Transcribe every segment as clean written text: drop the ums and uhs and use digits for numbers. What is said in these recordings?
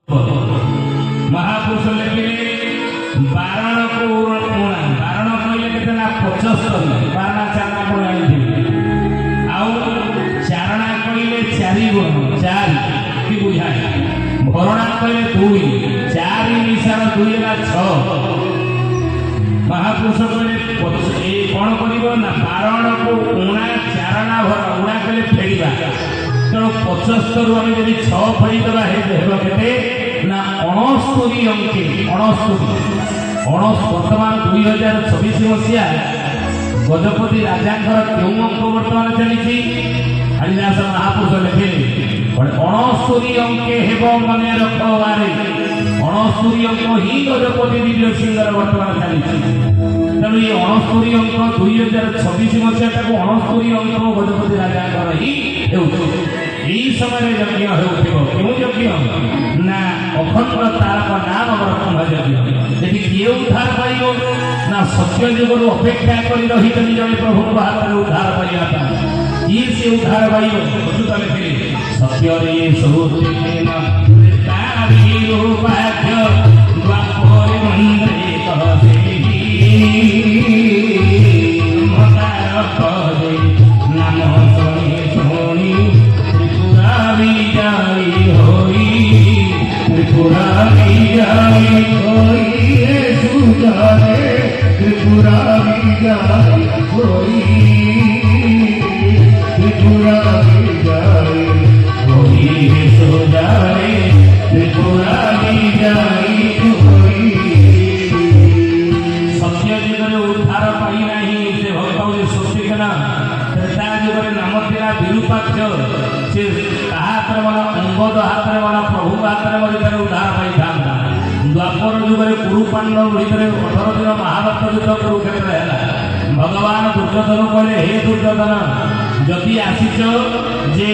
महापुरुष लिखिले बारण को उणा बारण कहले केते ना 75 बारणा चारणा को आनी आउ चारणा कहले 4 गुण 4 की बुझाए भरणा कहले 2 4 मिसार 2 ला 6 महापुरुष कहले ए कोन करिवो ना बारण को उणा चारणा भर उणा कहले फेडिबा तेणु 75 रु आमे यदि 6 फेडी देबा हेबो केते ना 69 अंके 69 वर्तमान 2026 मसीहा गजपति राजा क्यों अंक वर्तमान चली हरिदास महापुरुष लिखे 69 अंके हेब मन रख बारे 69 अंक ही गजपति दिव्य सिंह वर्तमान चली तेणु ये 69 अंक 2026 मसीहा 69 अंक गजपति राजा ही यही समय यज्ञ हो यज्ञ ना अखंड तारक नाम ब्रह्म यज्ञ यदि किए उद्धार पाइब ना सत्य जुगर अपेक्षा कर रही जन प्रभु हाथ में उद्धार पाइबा ये से उद्धार पाइब सत्य भगवान दुर्योधन कहले हे दुर्योधन जदि आसीच जे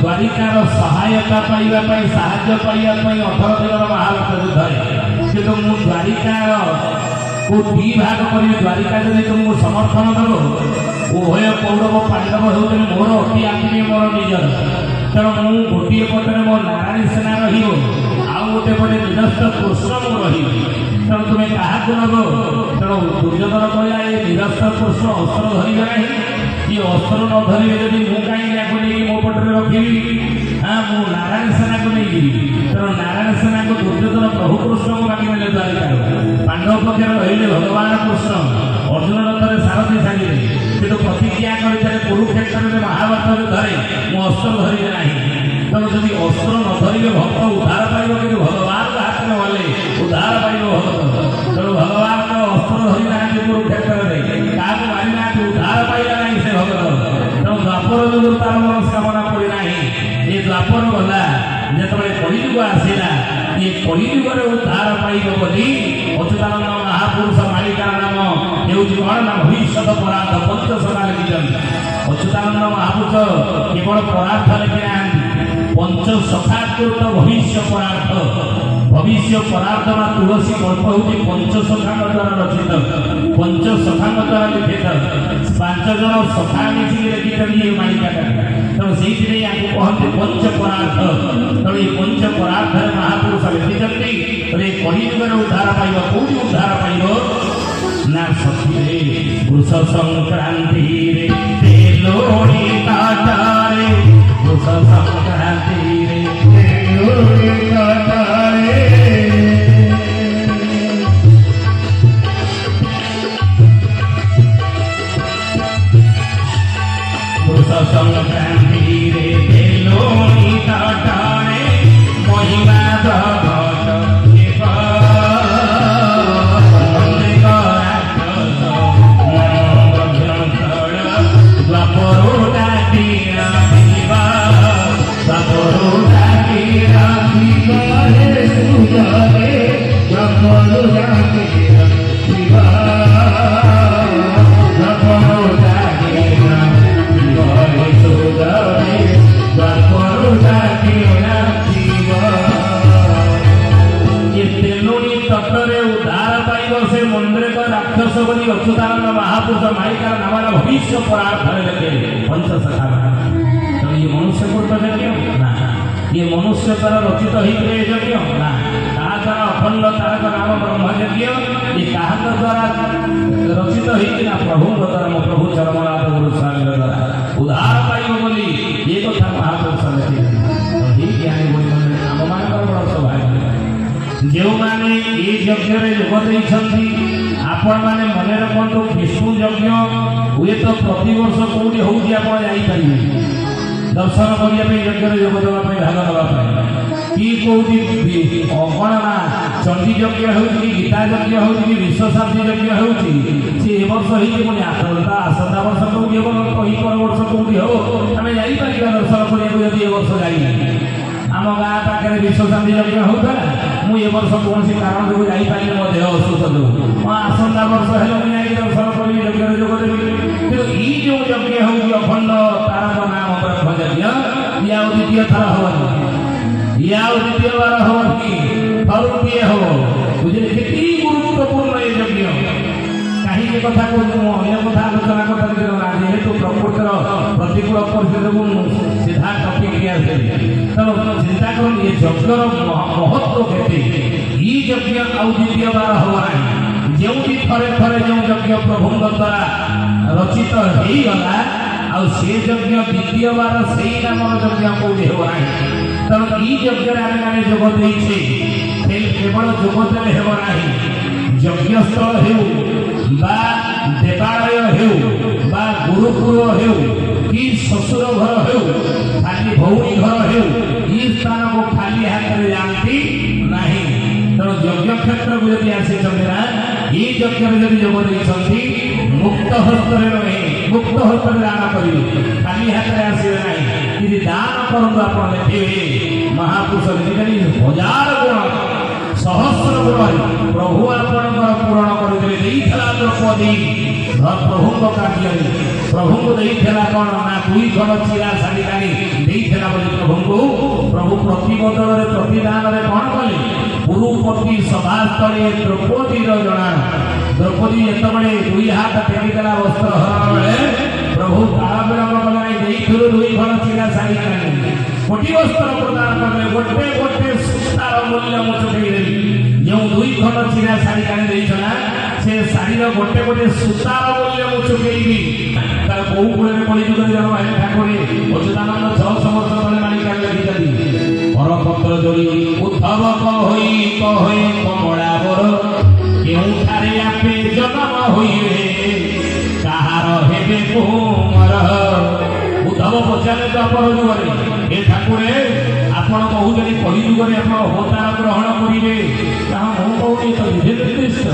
द्वारिकार सहायता पाइबा साहाय्य पाइबा 18 दिन महाभारत युद्ध किंतु मु द्वारिकार को 2 भाग कर द्वारिका जब तुमको समर्थन देव उभय कौरव पांडव होते मोर अति आत्मीय मोर निजर तेणु मु गोटे पटे मो नारायण सेना आउ गोटे पटे निरस्त कृष्ण मु तेणु तुम्हें क्या नब तेणु दुर्योधन कहला ये निरस्त कृष्ण अस्त्र धरवे ना ये अस्त्र न धरवे जब मु कहीं मो पटे रखी हाँ मु नारायण सेना को नहीं तेणु नारायण सेना को दुर्योधन प्रभु कृष्ण को बाकी मिले द्वारिका पांडव पक्षे रही भगवान कृष्ण अर्जुन रथरे सारथी छाड़े किंतु प्रतिज्ञा कर कुरुक्षेत्र में महाभारत युद्धे मु अस्त्र धरवे ना तेणु जब अस्त्र न धरवे भक्त उद्धार पाइब कि भगवान हाथ में गले उद्धार पाइब भक्त तेणु भगवान अस्त्र धरी ना कुरुक्षेत्र में क्या मारी ना उद्धार पाइबा ना से भक्त तेणु द्वापर युग तार मनस्कामना करना ये द्वापर गला जिते कलिजुग आसला ये कलिजुगर उद्धार पाइब बोली अच्युतानंद महापुरुष मालिका नाम हूँ कौन ना भविष्य परार्थ पंचसखा लिखिं अच्युतानंद महापुरुष केवल परार्थ लिखि ना पंचसखाकृत भविष्य परार्थ मा तुलसी कल्प हूँ पंचसखा द्वारा रचित पंचसखा द्वारा लिखित 5 जन सखा मिसिक लिखिं मालिका तेणु से कहते पंचपरार्थ तेणु ये पंचपरार्थ महापुरुष लिखिं कलिजुगर उद्धार पाइब कौटी उद्धार पाइब ना सखी पुरुष संक्रांति पुरुष संक्रांति पुरुष संक्रांति महिमा अच्युतानंद महापुरुष मालिका नाम भविष्य परार्थ लिखे पंचसखा तो ये मनुष्य को तो ना ये मनुष्य द्वारा रचित होते यज्ञ ना ताद्वारा अखंड तारक नाम ब्रह्मयज्ञ ये क्या द्वारा रचित होना प्रभु द्वारा मो प्रभु चरमनाथ गुरु स्वामी द्वारा उद्धार पाइब बोली ये कथा महापुरुष लिखी ज्ञानी बोली आम मान बड़ सौभाग्य जो मैंने ये यज्ञ जोग देती आपण मैंने मन रखु विष्णु यज्ञ हुए तो प्रति वर्ष कौटी होपारे दर्शन करने यज्ञ जोग देवाई भाग नापी कि कौटी कौन ना चंडी यज्ञ हो गीता यज्ञ हो विश्वशांति यज्ञ हो वर्ष होता आसंता वर्ष कौटी हम कहीं पर वर्ष कौटी हो आम जापर दर्शन करने वर्ष जाइए आम गाँ पाखे विश्वशांति यज्ञ होता मुझे वर्ष कौन कारण जो जापारे मो देह असुस्थ जो आसंता वर्ष है मुझे दर्शन करी यज्ञ जोग देवी कि जो यज्ञ हो अखंड तारक नाम ब्रह्मयज्ञ या द्वितीय थर हवनी या द्वितीय बार हवनी थरुटीए हम बुझे कि गुरुत्वपूर्ण ये यज्ञ कहीं कथा को अन्य कथा आलोचना करते ना जेहेतु प्रकृतिर प्रतिकूल परिस्थिति सीधा टपिक तेणु चिंता कर ये यज्ञर महत्व के यज्ञ आउ द्वितीय बार हम ना जो थरे थरे जो यज्ञ प्रभु द्वारा रचित होगला आउ से यज्ञ द्वितीय बार से नाम यज्ञ कौटी हो ना तेणु ये यज्ञ आम मैंने जोग देचे केवल जोग देले हेब ना यज्ञस्थल हो देवालय हो गुरुकुल हो कि शशुर घर हो खाली भौणी घर हो ये स्थान को खाली हाथ में जाती नहीं तेणु यज्ञ क्षेत्र को जब आसी ना ये यज्ञ जब जोग देती मुक्त हस्त रहे मुक्त हस्त दान करेंगे खाली हाथ में आसवे ना कि दान करूँ आप देखिए महापुरुष हजार गुण सहस्र गुण प्रभु आपणकर पूरण करते द्रौपदी प्रभु कार्य प्रभु को कौन ना दुई खंड चिरा शाढ़ी काढ़ीला प्रभु को प्रभु प्रति बदल प्रतिदान कौन कले गुरुपति सभास्थले द्रौपदी जना द्रौपदी जिते दुई हाथ टेकिदेला वस्त्र हरण बेले प्रभु काल विलम्ब कले दुई खंड चिरा शाढ़ी काढ़ी कोटी वस्त्र प्रदान कले गोटे गोटे सूतार मूल्य मु चुकईदेवी जो दुई खंड चिरा शाढ़ी काढ़ी से शाढ़ी गोटे गोटे सूतार मूल्य मु चुकईबी तार बहु कूल कलिजुग जन्म है ठाकुर अच्युतानंद 600 वर्ष तले मालिका लिखिछथि परपत्र जोड़ी उद्धव कहे कमला बर केउठारे आपे जन्म होइबे कहार हेबे कुमार उद्धव पचारे द्वापर जुगे हे ठाकुर आपण कहते कलिजुगे आप अवतार ग्रहण करेंगे मुझे तो विधि निर्दिष्ट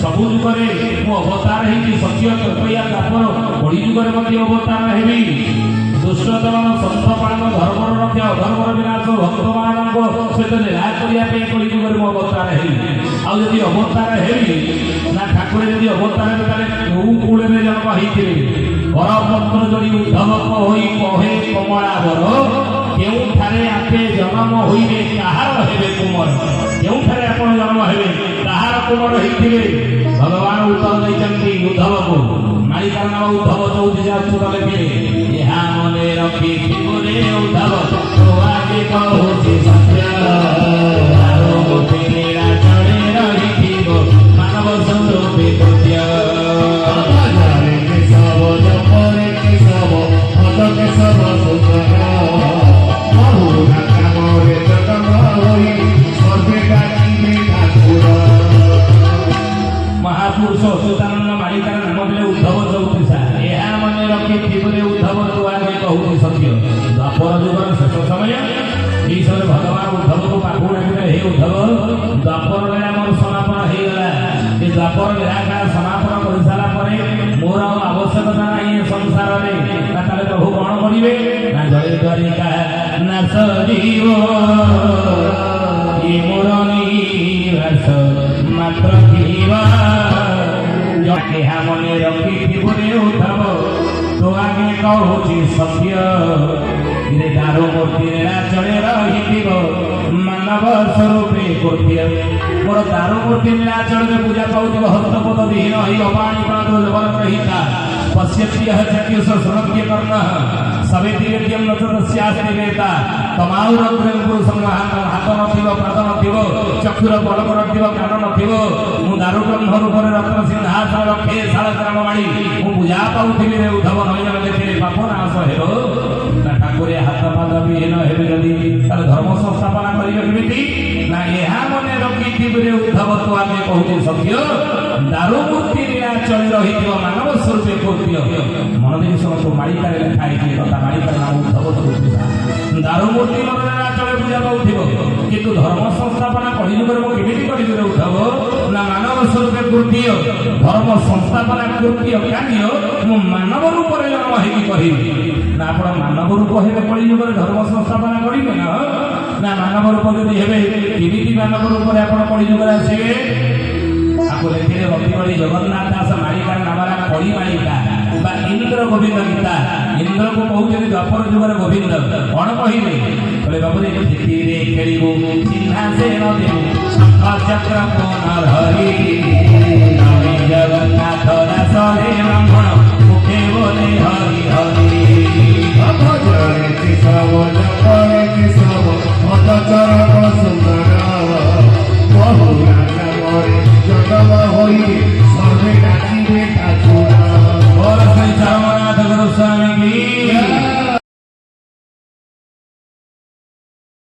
सबु जुगे मु अवतार है सत्य कृपया द्वापर कलिजुगे अवतार हेबी दुष्ट दमन संत पालन धर्म रक्षा अधर्म विनाश भक्त मान सहित लीला करने कलिजुगे मु अवतार है आदि अवतार हेबी ना ठाकुर जब अवतार कौ कूल जन्म होते परपत्र जोड़ी उद्धव कहे कमला बर केउठारे आपे जन्म होइबे कहार हेबे कुमार केउठारे आपण जन्म हेबे कहार कुमार होइथिबे भगवान उत्तर दैछन्ति उद्धव को मालिका नाम उद्धव चौधरी अच्युत लिखिले यहा मने रखी रे उद्धव तो आगे कहूछि सत्य आरो मोते नीरा चढ़े रहिथिबो मानव स्वरूपे कृत्य आधारे के सब जपरे के सब हद के सब सुखरा महापुरुष अच्युतानंद मालिकार नाम देले उद्धव चौतीसा यह मन रखी जीवने उद्धव तो आगे कहूँ सत्य द्वापर जुगर शेष समय ये समय भगवान उद्धव को पाखु डाकिले हे उद्धव द्वापर बेला मोर समापन होगला ये द्वापर बेला समापन कर सारा मोर आवश्यकता नहीं संसार में प्रभु कौन करेंगे ना जय द्वारिका ना सजीव ये मोर निवास मात्र मने रखी उद्धव तो आगे कहूँ सत्य दारू मूर्ति चले रही मानव स्वरूपे कृत्य मोर दारू मूर्ति नीलाचल में पूजा पाऊे हस्तपद विहीन अबाणी प्राण जबर रहिता पश्यती चक्षुष श्रव्य कर्ण सवेती वेद्यम न तस्यास्ति वेता तमाउर प्रेम पुरुषम हाथ नथिबो पाद नथिबो चक्षुर पलक नथिबो कान नथिबो मु दारुकंध रूपरे रत्न सिंहासन रखे शालग्राम माड़ी मु पूजा पाउथिबि रे उद्धव नयन देखिले पाप नाश हेबो ना ठाकुरे हाथ पाद विहीन हेबे जदि तार धर्म संस्थापना करिबे केमिति ना एहा मने रखिथिबि रे उद्धव तो आमे कहूचे सत्य दारु मूर्ति लीला चली रहिथिबो मानव स्वरूपे कृत्य मन देवी समस्त मालिकारे ଲେଖା ହେଇଛି କଥା ମାଳିକାର ନାମ ଉଦ୍ଧବ ଚତୁର୍ଥୀ ଦାରୁ ମୂର୍ତ୍ତି ମନରେ ନାଚରେ ପୂଜା ପାଉଥିବ କିନ୍ତୁ ଧର୍ମ ସଂସ୍ଥାପନା କଳିଯୁଗରେ ମୁଁ କେମିତି କରିବି ରେ ଉଦ୍ଧବ ନା ମାନବ ସ୍ୱରୂପେ କୃତ୍ୟ ଧର୍ମ ସଂସ୍ଥାପନା କୃତ୍ୟ କାର୍ଯ୍ୟ ମୁଁ ମାନବ ରୂପରେ ଜନ୍ମ ହେଇକି କରିବି ନା ଆପଣ ମାନବ ରୂପ ହେବେ କଳିଯୁଗରେ ଧର୍ମ ସଂସ୍ଥାପନା କରିବେ ନା ମାନବ ରୂପ ଯଦି ହେବେ କେମିତି ମାନବ ରୂପରେ ଆପଣ କଳିଯୁଗରେ ଆସିବେ आपको लेखिले रतिबड़ी जगन्नाथ दास मालिकार नामरा कड़ी मालिका बा इंद्र गोविंद गीता इंद्र को कहते द्वापर जुगर गोविंद कौन कहले बोले बाबू रे खेतीरे खेलिबो सिंहासन देबो शंख चक्र कोन हरि जगन्नाथ दास